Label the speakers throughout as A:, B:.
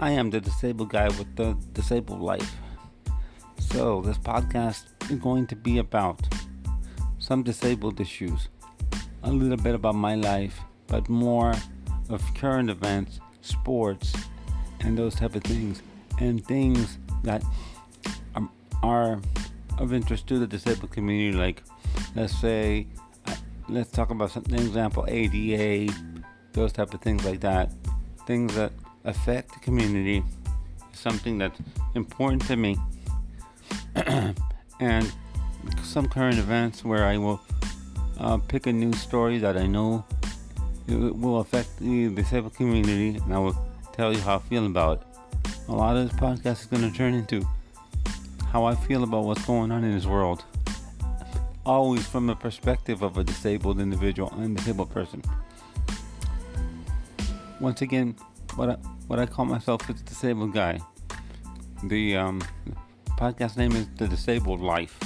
A: I am the disabled guy with the disabled life. So, this podcast is going to be about some disabled issues, a little bit about my life, but more of current events, sports, and those type of things, and things that are of interest to the disabled community. Like, let's talk about something. Example: ADA, those type of things like that. Things that affect the community, something that's important to me, and some current events where I will pick a news story that I know it will affect the disabled community, and I will tell you how I feel about it. A lot of this podcast is going to turn into how I feel about what's going on in this world, always from the perspective of a disabled individual and disabled person. Once again, what I call myself is a disabled guy. The podcast name is The Disabled Life.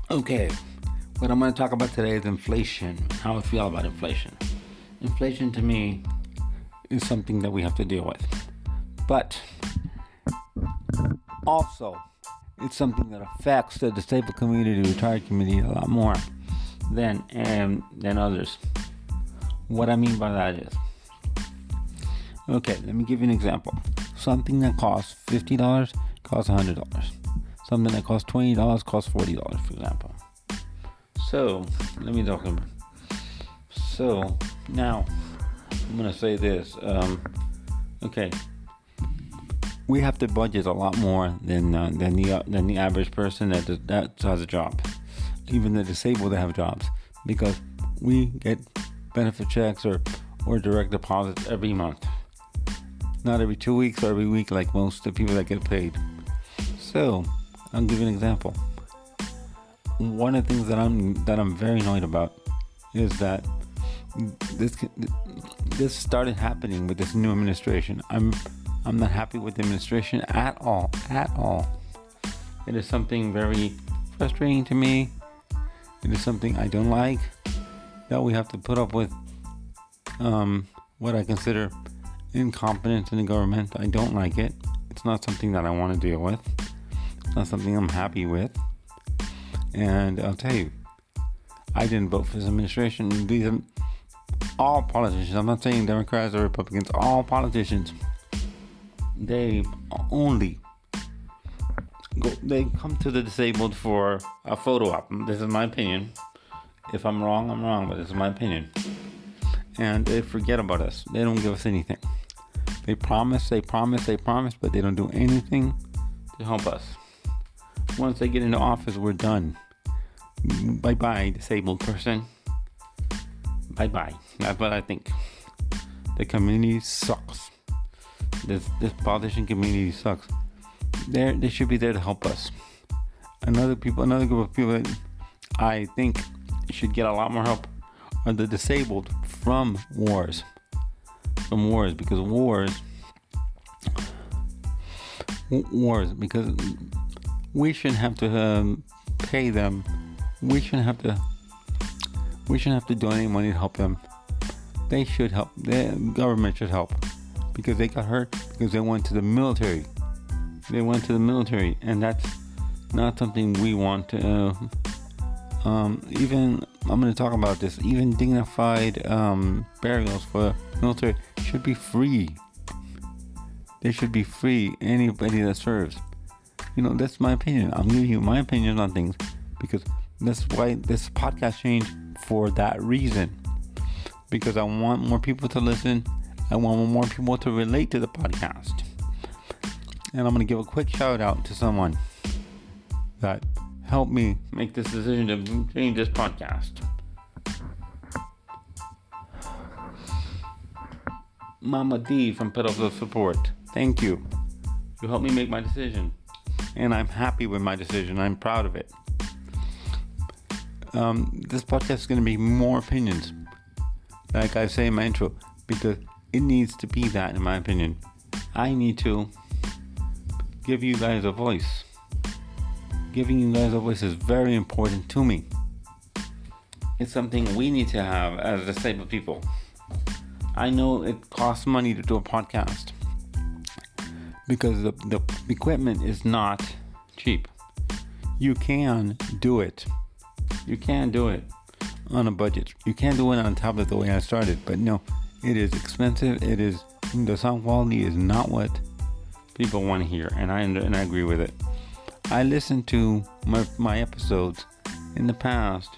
A: Okay, what I'm going to talk about today is inflation. How I feel about inflation. Inflation to me is something that we have to deal with, but also it's something that affects the disabled community, retired community a lot more than others. What I mean by that is, okay, let me give you an example. Something that costs $50 costs $100. Something that costs $20 costs $40, for example. So, let me talk about. So, now, I'm going to say this. Okay. We have to budget a lot more than the average person that has a job, even the disabled that have jobs, because we get benefit checks or direct deposits every month, not every 2 weeks or every week like most of the people that get paid. So I'll give you an example. One of the things that I'm very annoyed about is that this started happening with this new administration. I'm not happy with the administration at all. It is something very frustrating to me. It is something I don't like, that we have to put up with what I consider incompetence in the government. I don't like it. It's not something that I want to deal with. It's not something I'm happy with. And I'll tell you, I didn't vote for this administration. These are all politicians. I'm not saying Democrats or Republicans. All politicians. They come to the disabled for a photo op. This is my opinion. If I'm wrong, I'm wrong, but this is my opinion. And they forget about us. They don't give us anything. They promise, but they don't do anything to help us. Once they get into office, we're done. Bye-bye, disabled person. Bye-bye. That's what I think. The community sucks. This politician community sucks. They should be there to help us. Another group of people that I think should get a lot more help are the disabled from wars. Because we shouldn't have to pay them. We shouldn't have to donate money to help them. They should help. The government should help. Because they got hurt because they went to the military. And that's not something we want to. Even I'm going to talk about this. Even dignified burials for military should be free. They should be free. Anybody that serves. That's my opinion. I'm giving you my opinion on things because that's why this podcast changed for that reason. Because I want more people to listen. I want more people to relate to the podcast. And I'm going to give a quick shout out to someone that helped me make this decision to change this podcast. Mama D from Pedal Support. Thank you. You helped me make my decision. And I'm happy with my decision. I'm proud of it. This podcast is going to be more opinions. Like I say in my intro. Because it needs to be that, in my opinion. I need to give you guys a voice. Giving you guys a voice is very important to me. It's something we need to have as disabled people. I know it costs money to do a podcast because the equipment is not cheap. You can do it. You can do it on a budget. You can't do it on a tablet the way I started, but no, it is expensive. The sound quality is not what people want to hear, and I agree with it. I listened to my episodes in the past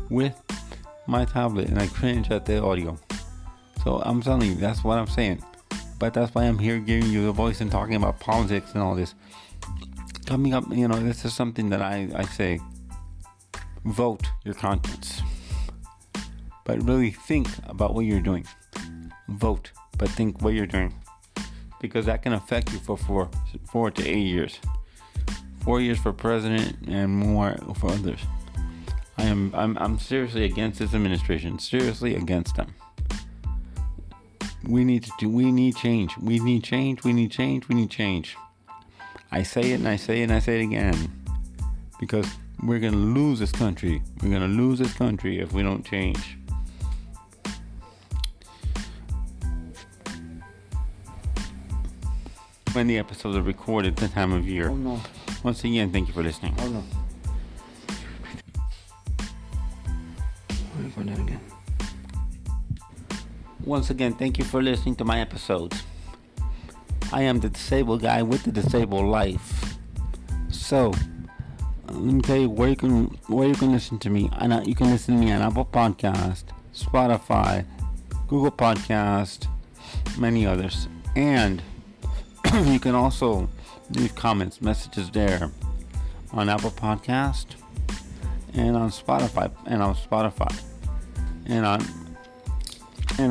A: with my tablet, and I cringe at the audio. So I'm telling you, that's what I'm saying. But that's why I'm here giving you the voice and talking about politics and all this. Coming up, this is something that I say. Vote your conscience. But really think about what you're doing. Vote, but think what you're doing. Because that can affect you for 4 to 8 years. 4 years for president and more for others. I'm seriously against this administration. Seriously against them. We need change. We need change. I say it and I say it and I say it again. Because we're going to lose this country. We're going to lose this country if we don't change. When the episodes are recorded, the time of year.
B: Oh no.
A: Once again, thank you for listening.
B: Oh no. Let me find that again.
A: Once again, thank you for listening to my episodes. I am the disabled guy with the disabled life. So, let me tell you where you can listen to me. You can listen to me on Apple Podcast, Spotify, Google Podcast, many others. And you can also leave comments, messages there on Apple Podcast and on Spotify and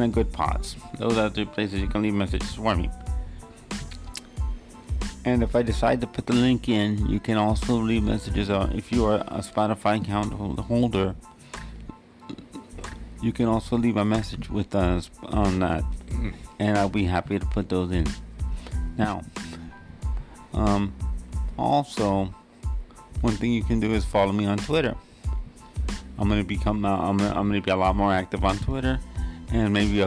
A: on Good Pods. Those are the 3 places you can leave messages for me. And if I decide to put the link in, you can also leave messages if you are a Spotify account holder. You can also leave a message with us on that, and I'll be happy to put those in. Now, also, one thing you can do is follow me on Twitter. I'm gonna be a lot more active on Twitter, and maybe